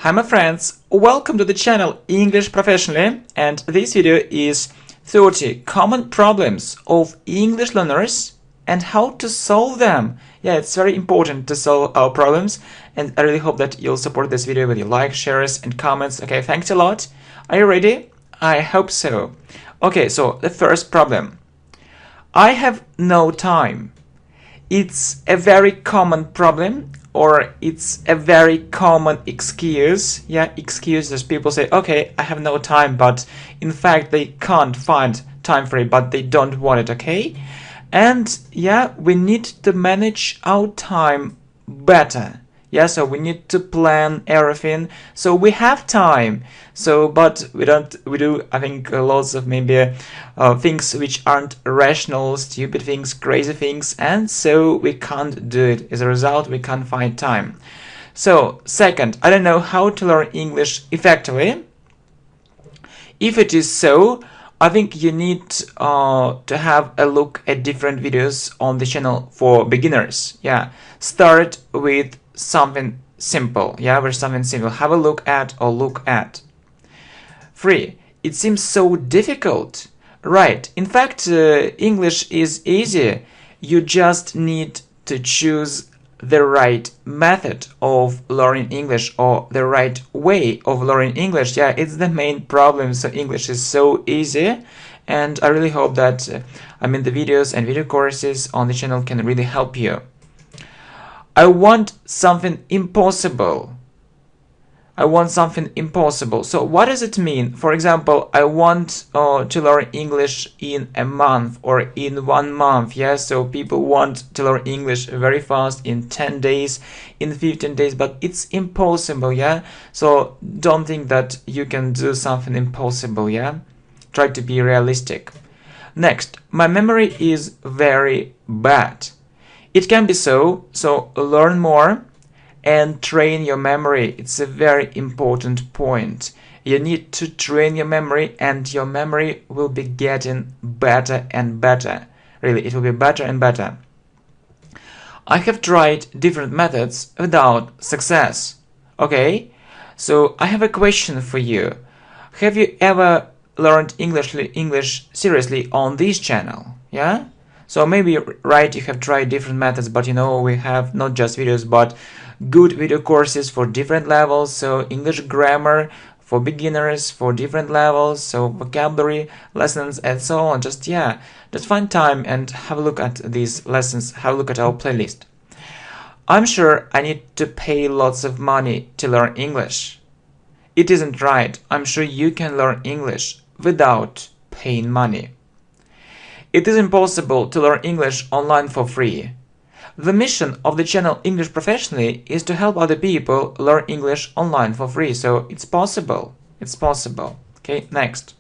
Hi my friends, welcome to the channel English Professionally, and this video is 30 common problems of English learners and how to solve them. Yeah, it's very important to solve our problems, and I really hope that you'll support this video with your likes, shares and comments. Okay, thanks a lot. Are you ready? I hope so. Okay, so the first problem. I have no time. It's a very common problem, or it's a very common excuse. Yeah, excuses. People say, okay, I have no time, but in fact they can't find time for it, but they don't want it, okay? And yeah, we need to manage our time better. Yeah, so we need to plan everything so we have time. So, but we do, I think, lots of maybe things which aren't rational, stupid things, crazy things, and so we can't do it. As a result, we can't find time. So, second, I don't know how to learn English effectively. If it is so, I think you need to have a look at different videos on the channel for beginners. Yeah, start with something simple. Yeah, with something simple. Have a look at or look at. 3. It seems so difficult. Right. In fact, English is easy. You just need to choose the right method of learning English, or the right way of learning English. Yeah, it's the main problem. So English is so easy, and I really hope that the videos and video courses on the channel can really help you. I want something impossible. I want something impossible. So what does it mean? For example, I want to learn English in a month or in 1 month. Yeah, so people want to learn English very fast, in 10 days, in 15 days, but it's impossible. Yeah, so don't think that you can do something impossible. Yeah, try to be realistic. Next, my memory is very bad. It can be so learn more and train your memory. It's a very important point. You need to train your memory, and your memory will be getting better and better. Really, it will be better and better. I have tried different methods without success. Okay, so I have a question for you. Have you ever learned English seriously on this channel? Yeah? So maybe, right, you have tried different methods, but we have not just videos, but good video courses for different levels. So English grammar for beginners for different levels, so vocabulary lessons and so on. Just find time and have a look at these lessons, have a look at our playlist. I'm sure I need to pay lots of money to learn English. It isn't right. I'm sure you can learn English without paying money. It is impossible to learn English online for free. The mission of the channel English Professionally is to help other people learn English online for free, so it's possible. It's possible. Okay, next.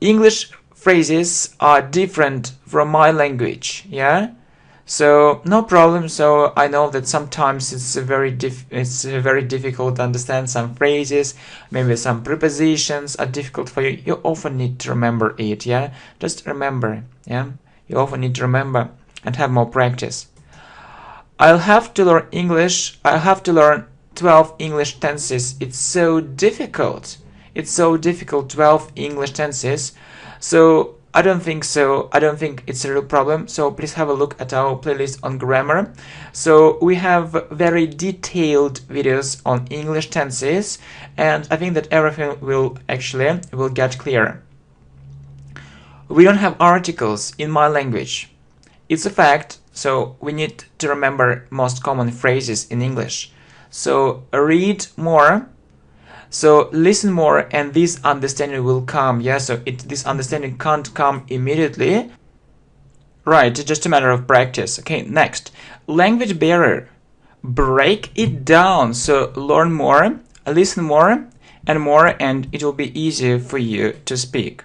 English phrases are different from my language, yeah? So no problem. So I know that sometimes it's very difficult to understand some phrases. Maybe some prepositions are difficult for you. You often need to remember it. Yeah, just remember. Yeah, you often need to remember and have more practice. I'll have to learn English. I'll have to learn 12 English tenses. It's so difficult. It's so difficult. 12 English tenses. So I don't think so. I don't think it's a real problem. So please have a look at our playlist on grammar. So we have very detailed videos on English tenses, and I think that everything will get clear. We don't have articles in my language. It's a fact. So we need to remember most common phrases in English. So read more. So listen more, and this understanding will come. Yeah, so this understanding can't come immediately. Right, it's just a matter of practice. Okay, next. Language barrier. Break it down. So learn more, listen more, and it will be easier for you to speak.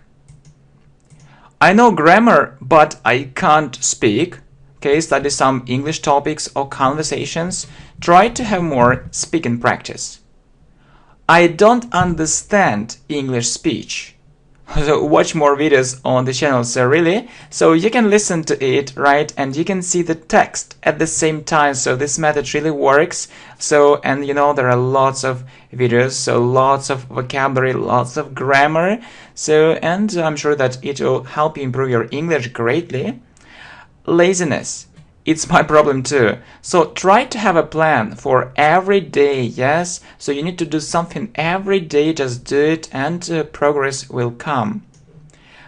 I know grammar, but I can't speak. Okay, study some English topics or conversations. Try to have more speaking practice. I don't understand English speech. So watch more videos on the channel. So really, so you can listen to it, right, and you can see the text at the same time. So this method really works. So, and you know, there are lots of videos, so lots of vocabulary, lots of grammar. So, and I'm sure that it will help you improve your English greatly. Laziness, it's my problem too. So try to have a plan for every day. Yes, so you need to do something every day. Just do it, and progress will come.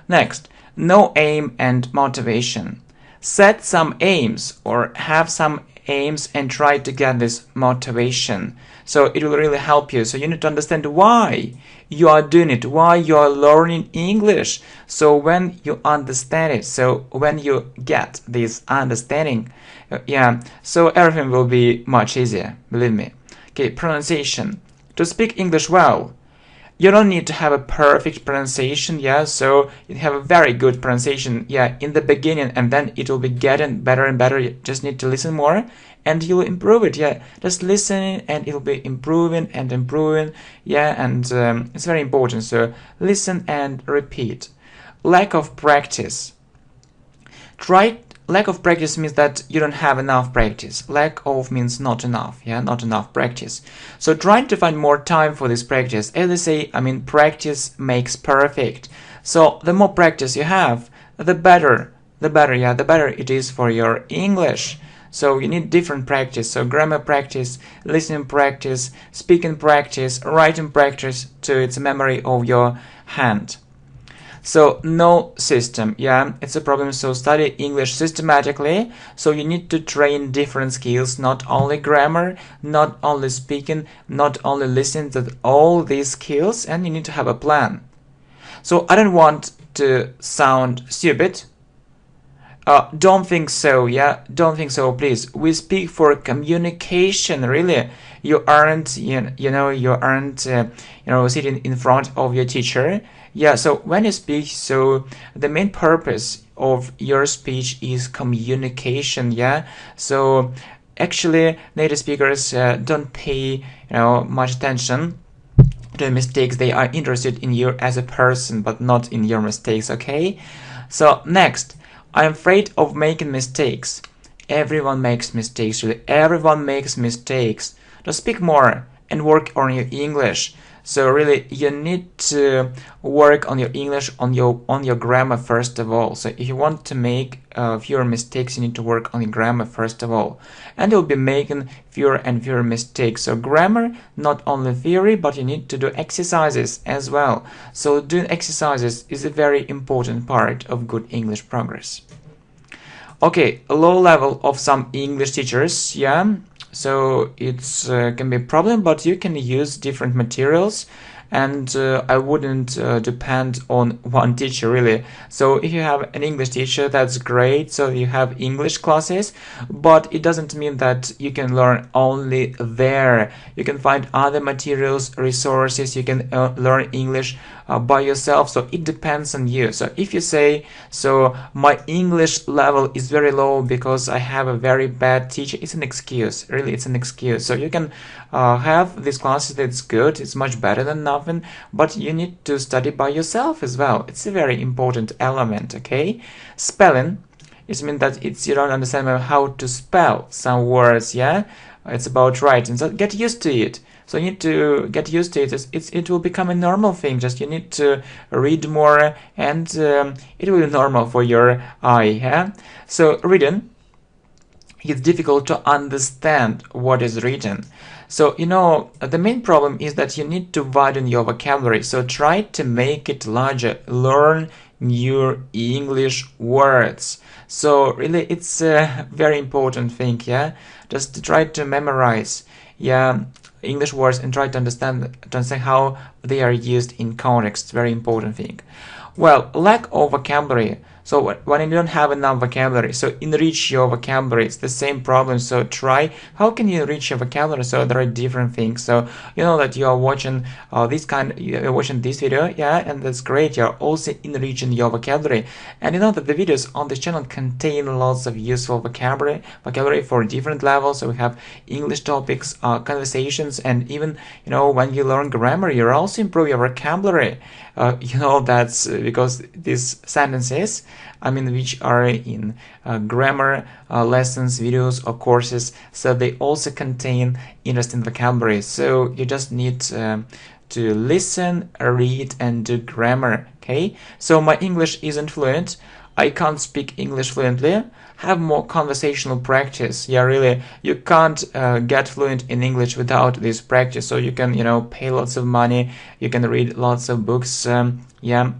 Next, no aim and motivation. Set some aims or have some aims and try to get this motivation. So it will really help you. So you need to understand why you are doing it, why you are learning English. So when you understand it, so when you get this understanding, yeah, so everything will be much easier, believe me. Okay, pronunciation. To speak English well, you don't need to have a perfect pronunciation, yeah, so you have a very good pronunciation, yeah, in the beginning, and then it will be getting better and better. You just need to listen more and you'll improve it, yeah, just listen and it'll be improving and improving, yeah, and it's very important, so listen and repeat. Lack of practice. Lack of practice means that you don't have enough practice. Lack of means not enough, yeah, not enough practice. So try to find more time for this practice. As they say, I mean, practice makes perfect. So the more practice you have, the better, yeah, the better it is for your English. So you need different practice. So grammar practice, listening practice, speaking practice, writing practice to its memory of your hand. So no system, yeah, it's a problem. So study English systematically. So you need to train different skills, not only grammar, not only speaking, not only listening, to all these skills, and you need to have a plan. So I don't want to sound stupid. Don't think so, yeah, don't think so, please. We speak for communication, really. You aren't, you aren't, sitting in front of your teacher. Yeah, so when you speak, so the main purpose of your speech is communication, yeah. So actually, native speakers don't pay, much attention to mistakes. They are interested in you as a person, but not in your mistakes, okay? So next, I'm afraid of making mistakes. Everyone makes mistakes, really. Everyone makes mistakes. Just speak more and work on your English. So really, you need to work on your English, on your grammar first of all. So if you want to make fewer mistakes, you need to work on your grammar first of all, and you'll be making fewer and fewer mistakes. So grammar, not only theory, but you need to do exercises as well. So doing exercises is a very important part of good English progress. Okay, a low level of some English teachers, yeah. So it's can be a problem, but you can use different materials, and I wouldn't depend on one teacher, really. So if you have an English teacher, that's great, so you have English classes, but it doesn't mean that you can learn only there. You can find other materials, resources. You can learn English by yourself, so it depends on you. So if you say, so my English level is very low because I have a very bad teacher, it's an excuse, really, it's an excuse. So you can have these classes, that's good, it's much better than nothing, but you need to study by yourself as well. It's a very important element, okay? Spelling, it means that you don't understand how to spell some words, yeah? It's about writing, so get used to it. So you need to get used to it. It will become a normal thing. Just you need to read more, and it will be normal for your eye. Yeah? So reading, it's difficult to understand what is written. So the main problem is that you need to widen your vocabulary. So try to make it larger. Learn new English words. So really, it's a very important thing. Yeah, just try to memorize. Yeah. English words and try to understand how they are used in context. Very important thing. Well, lack of vocabulary. So when you don't have enough vocabulary, so enrich your vocabulary. It's the same problem. So try, how can you enrich your vocabulary? So there are different things. So you know that you are watching you're watching this video, yeah, and that's great. You're also enriching your vocabulary, and you know that the videos on this channel contain lots of useful vocabulary for different levels. So we have English topics, conversations, and even, you know, when you learn grammar, you also improve your vocabulary. You know, that's because these sentences, I mean, which are in grammar lessons, videos, or courses, so they also contain interesting vocabulary. So you just need to listen, read, and do grammar. Okay, so my English isn't fluent. I can't speak English fluently. Have more conversational practice. Yeah, really, you can't get fluent in English without this practice. So you can, you know, pay lots of money, you can read lots of books, yeah,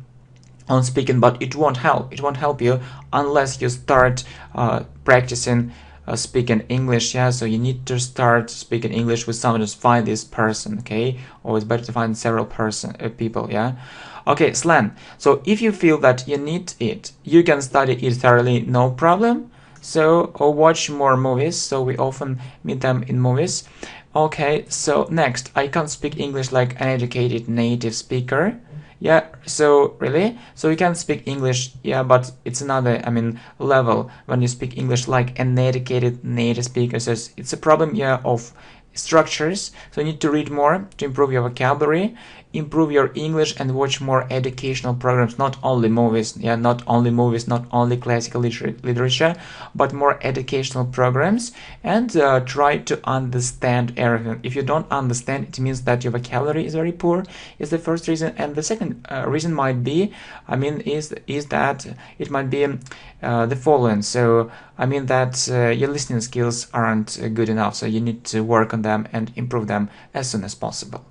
on speaking, but it won't help. It won't help you unless you start practicing speaking English. Yeah, so you need to start speaking English with someone. Just find this person, okay? Always better to find several people. Yeah. Okay, slang. So if you feel that you need it, you can study it thoroughly, no problem. So, or watch more movies. So we often meet them in movies. Okay, so next, I can't speak English like an educated native speaker. Yeah, so really? So you can speak English, yeah, but it's another, I mean, level when you speak English like an educated native speaker. So it's a problem, yeah, of structures. So you need to read more to improve your vocabulary, improve your English, and watch more educational programs, not only movies, yeah, not only classical literature, but more educational programs, and try to understand everything. If you don't understand, it means that your vocabulary is very poor, is the first reason. And the second reason might be, I mean, is that it might be the following. So I mean that your listening skills aren't good enough, so you need to work on them and improve them as soon as possible.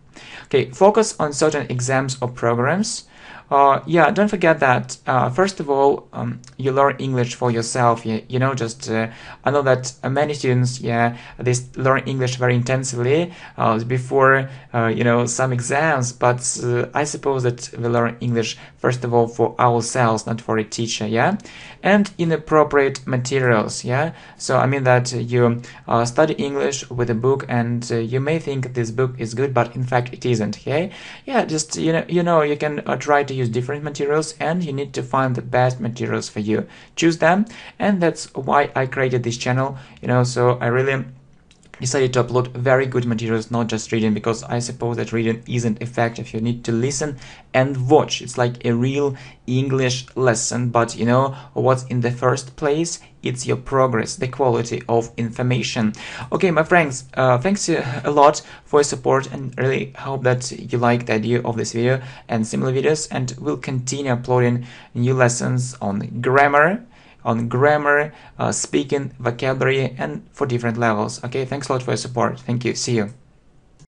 Okay, focus on certain exams or programs. Yeah, don't forget that first of all, you learn English for yourself. You know, just I know that many students, yeah, they learn English very intensively before you know, some exams. But I suppose that we learn English first of all for ourselves, not for a teacher. Yeah, and in appropriate materials. Yeah, so I mean that you study English with a book, and you may think this book is good, but in fact it isn't. Okay, yeah, just you know you can try to use different materials, and you need to find the best materials for you. Choose them, and that's why I created this channel. You know, so I really decided to upload very good materials, not just reading, because I suppose that reading isn't effective. You need to listen and watch. It's like a real English lesson. But you know what's in the first place? It's your progress, the quality of information. Okay, my friends, thanks a lot for your support, and really hope that you like the idea of this video and similar videos, and we'll continue uploading new lessons on grammar, speaking, vocabulary, and for different levels. Okay, thanks a lot for your support. Thank you. See you.